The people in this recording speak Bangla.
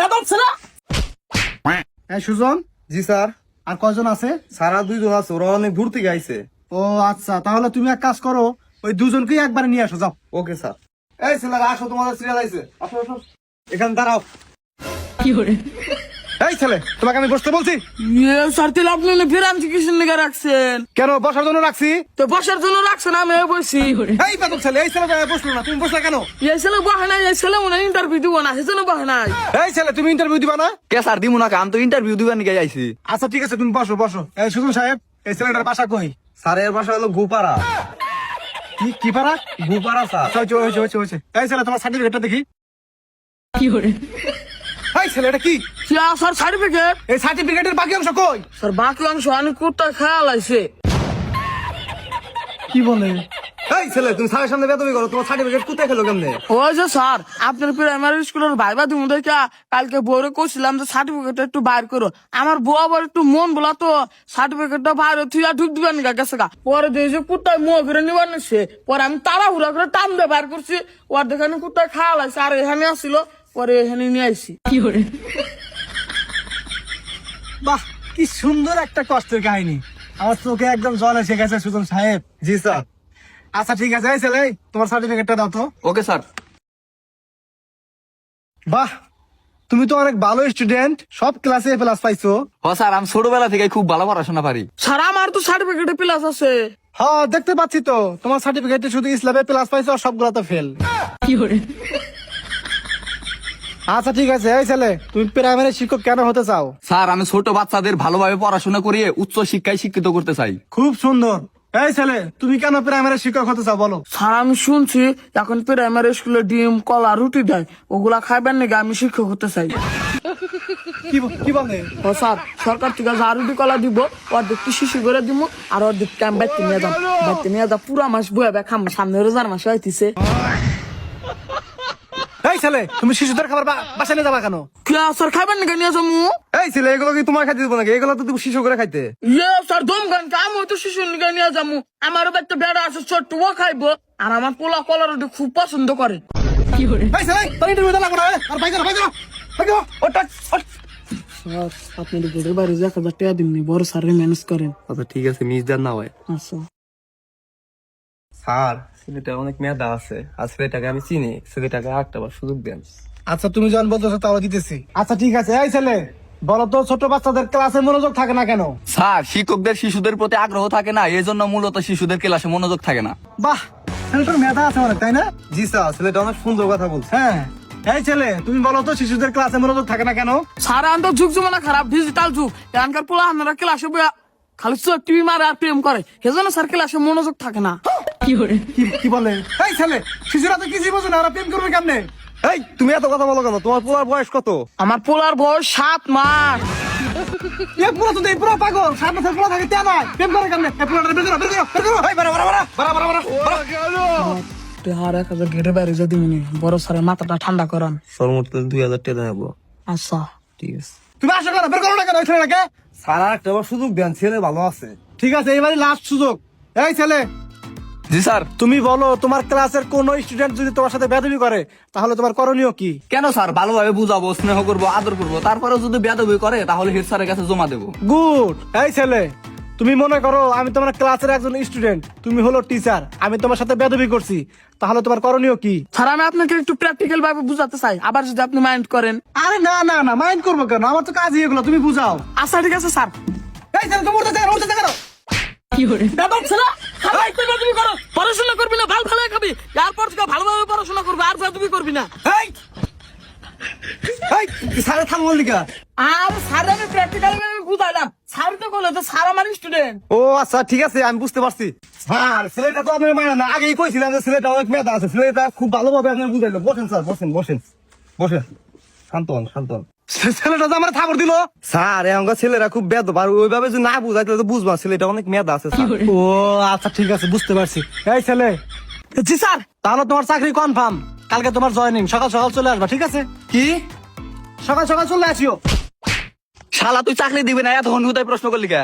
বেদব ছেলে। হ্যাঁ সুজন। জি স্যার। আর কয়জন আছে? স্যার আর 2 জন আছে, ওরা অনেক দূর থেকে আইছে। ও আচ্ছা, তাহলে তুমি এক কাজ করো, ওই দুজনকেই একবারে নিয়ে আসো, যাও। Okay sir. এই ছেলেরা আসো, তোমাদের সিরিয়াল আইছে। আসো আসো, এখানে দাঁড়াও। এই ছেলে, তোমাকে আমি বসতে বলছি। স্যার তাহলে আপনি ফের আমি কিসের লেগে রাখছেন? কেন বসার জন্য রাখছি? তো বসার জন্য রাখছেন, আমি বসি। এই বেদব ছেলে, এই ছেলে বসলো না, তুমি বসলে কেন? এই ছেলে বহে নাই, এই ছেলে মনে ইন্টারভিউ দিব না, সেজন্য বহে নাই। এই ছেলে, তুমি ইন্টারভিউ দিবা না? কে স্যার দিমু না, আমি তো ইন্টারভিউ দিবার নিয়ে আইছি। আচ্ছা ঠিক আছে, তুমি বসো বসো। এই সুজন সাহেব, এই ছেলেটার বাসা কই? স্যারের বাসা হলো গোপাড়া। কি পারা? গোপাড়া স্যার। আচ্ছা, হয়েছে। এই ছেলে, তোমার সার্টিফিকেটটা দেখি। এই ছেলে, এটা কি? Sir certificate? এই সার্টিফিকেটের বাকি অংশ কই? স্যার বাকি অংশ আমি কোথায় খেয়াল আছে? কি বলে? এই ছেলে, তুমি স্যারের সামনে বেদবি করো, তোমার সার্টিফিকেট কোথায় খেলো কেমনে? ওই যে স্যার, আপনার প্রাইমারি স্কুলের ভাইবা দিমু দেখা কালকে বউরে কইছিলাম যে সার্টিফিকেট একটু বাইর করো। আমার বউ আবার একটু মন বলা তো সার্টিফিকেটটা বাইর থুয়া ঢুক দিবেন গেছে গা। পরে দেখি যে কোথায় মুখ করে নিবার নিচ্ছে, পরে আমি তাড়াহুড়া করে টান দিয়ে বাইর করছি। ওর দেখানি কোথায় খাওয়া লাগছে, আর এখানে আসছিল, পরে এখানে নিয়ে আইছি। বাহ, কি সুন্দর একটা কষ্টের কাহিনী। আমার চোখে একদম জল এসে গেছে সুজন সাহেব। জি স্যার। আচ্ছা ঠিক আছে, এই ছেলে, তোমার সার্টিফিকেটটা দাও তো। Okay sir. বাহ, তুমি তো অনেক ভালো স্টুডেন্ট, সব ক্লাসে প্লাস পাইছো। হ স্যার, আমি ছোটবেলা থেকে খুব ভালো পড়াশোনা পারি। স্যার আমার তো সার্টিফিকেটে প্লাস আছে। হ্যাঁ দেখতে পাচ্ছি তো, তোমার সার্টিফিকেটে শুধু ইসলামে প্লাস পাইছো, আর সবগুলো তো ফেল। আচ্ছা ঠিক আছে, এই ছেলে, তুমি প্রাইমারি শিক্ষক কেন হতে চাও? স্যার, আমি ছোট বাচ্চাদের ভালোভাবে পড়াশোনা করিয়ে উচ্চ শিক্ষায় শিক্ষিত করতে চাই। খুব সুন্দর। এই ছেলে, তুমি কেন প্রাইমারি শিক্ষক হতে চাও বলো? স্যার আমি শুনছি এখন প্রাইমারি স্কুলে ডিম কলা রুটি দেয়, ওগুলা খাইবেন নাকি, আমি শিক্ষক হতে চাই। কি বলে? ও স্যার, সরকার থেকে যা রুটি কলা দিব, অর্ধেকটি শিশু করে দিব, আর অর্ধেকটি আমি বাইতে নিয়ে যাবো। বাইতে নিয়ে যা পুরা মাস বয়ে খাম, সামনে রোজার মাসে হইতেছে। এই ছেলে, তুমি শিশুদের খাবার বাসায় নিয়ে যাবা কেন? স্যার খাইবেন নাকি নিয়ে যাবো? এই ছেলে, এগুলো কি তোমার খাইতে দিব নাকি? এগুলো তো তুমি শিশু করে খাইতে। স্যার দম গান আমি তো শিশু নিয়ে নিয়ে যাবো। আমার বাড়িতে বেড়া আছে ছোট্ট, ও খাইবো, আর আমার পোলা কলা রুটি খুব পছন্দ করে। এই ছেলে, তোর ইন্টারভিউ দেওয়া লাগবে না, আর বাইরে আপনি ঘুরে বাড়ি 1,000 টাকা দিননি, বড় স্যারে ম্যানেজ করেন। আচ্ছা ঠিক আছে, মিস দেন না হয়। আচ্ছা স্যার, ছেলেটা অনেক মেধা আছে, আর ছেলেটাকে আমি চিনি, ছেলেটাকে আরেকটা বার সুযোগ দেন। আচ্ছা, তুমি যখন বলতেছো তাহলে দিতেছি। আচ্ছা ঠিক আছে, এই ছেলে, বলো তো, ছোট বাচ্চাদের ক্লাসে মনোযোগ থাকে না কেন? স্যার, শিক্ষকদের শিশুদের প্রতি আগ্রহ থাকে না, এই জন্য মূলত শিশুদের ক্লাসে মনোযোগ থাকে না। বাহ, ছেলেটার মেধা আছে অনেক, তাই না? জি স্যার, ছেলেটা অনেক সুন্দর কথা বলছে। হ্যাঁ, এই ছেলে, তুমি বলো তো, শিশুদের ক্লাসে মনোযোগ থাকে না কেন? স্যার এখন তো যুগ জমানা খারাপ, ডিজিটাল যুগ, এখানকার পোলা আপনারা ক্লাসে খালি টিভি মারে আর প্রেম করে, সেজন্য স্যার ক্লাসে মনোযোগ থাকে না। কি বলে? এই ছেলে, শিশুরা তো কিছু বোঝে না, ওরা প্রেম করবে কেমনে? এই, তুমি এত কথা বলো কেন? তোমার পোলার বয়স কত? আমার পোলার বয়স 7 মাস। পুরো তো পুরো পাগল, 7 বছর পুরো থাকে, তা নয়, প্রেম করে কেমনে? এই পুরোটা বের করো। এই বাড়া আর 1,000 গেটে বাইরে যদি বড় স্যারের মাথাটা ঠান্ডা করান। সর্বোচ্চ 2000 টাকা নেবো। আচ্ছা ঠিক আছে তুমি আসো কেন? বের করো না কেন এই ছেলেটাকে? স্যার, আরেকটা বার সুযোগ দেন, ছেলে ভালো আছে। ঠিক আছে, এবারে লাস্ট সুযোগ। এই ছেলে, জি স্যার। তুমি বলো, তোমার ক্লাসের কোন স্টুডেন্ট যদি তোমার সাথে বেয়াদবি করে, তাহলে তোমার করণীয় কি? কেন স্যার, ভালোভাবে বুঝাবো, স্নেহ করবো, আদর করবো, তারপরে যদি বেয়াদবি করে তাহলে হেড স্যারের কাছে জমা দেবো। গুড। এই ছেলে, তুমি মনে করো আমি তোমার ক্লাসের একজন স্টুডেন্ট, তুমি হলো টিচার, আমি তোমার সাথে বেয়াদবি করছি, তাহলে তোমার করণীয় কি? স্যার আমি আপনাকে একটু প্র্যাকটিক্যাল ভাবে বুঝাতে চাই, আবার যদি আপনি মাইন্ড করেন। আরে না, মাইন্ড করবো কেন? আমার তো কাজই এগুলো, তুমি বুঝাও। আচ্ছা ঠিক আছে স্যার। এই ছেলে, তুমি উঠতে কেন? ব্যাপার ছেলে, খারাপ একটু বেয়াদবি করো, পড়াশোনা করবি না, ভালো খাবি, এরপর থেকে ভালোভাবে পড়াশোনা করবি, আর বেয়াদবি করবি না। এই স্যারের থামল লিখা। আর স্যার আমি প্র্যাকটিক্যাল ভাবে বুঝাইলাম, স্যার তো বলে তো স্যার আমার স্টুডেন্ট। ও আচ্ছা ঠিক আছে, আমি বুঝতে পারছি। স্যার, ছেলেটা তো আপনার মানে না, আগেই কইছিলাম যে ছেলেটা অনেক মেধা আছে, ছেলেটা খুব ভালোভাবে আপনার বুঝাইলো। বসেন স্যার, বসেন। শান্ত হন। ছেলেটা তো আমার থাপড় দিল। স্যার, এখনকার ছেলেরা খুব বেদব, আর ওইভাবে যদি না বুঝাই তাহলে তো বুঝবা ছেলেটা অনেক মেধা আছে স্যার। ও আচ্ছা ঠিক আছে, বুঝতে পারছি। এই ছেলে, জি স্যার। তাহলে তোমার চাকরি কনফার্ম, কালকে তোমার জয়েনিং, সকাল চলে আসবা, ঠিক আছে? কি? সকাল চলে আসিও। শালা তুই চাকরি দিবি না, এতক্ষণ হুদায় প্রশ্ন করলি কে?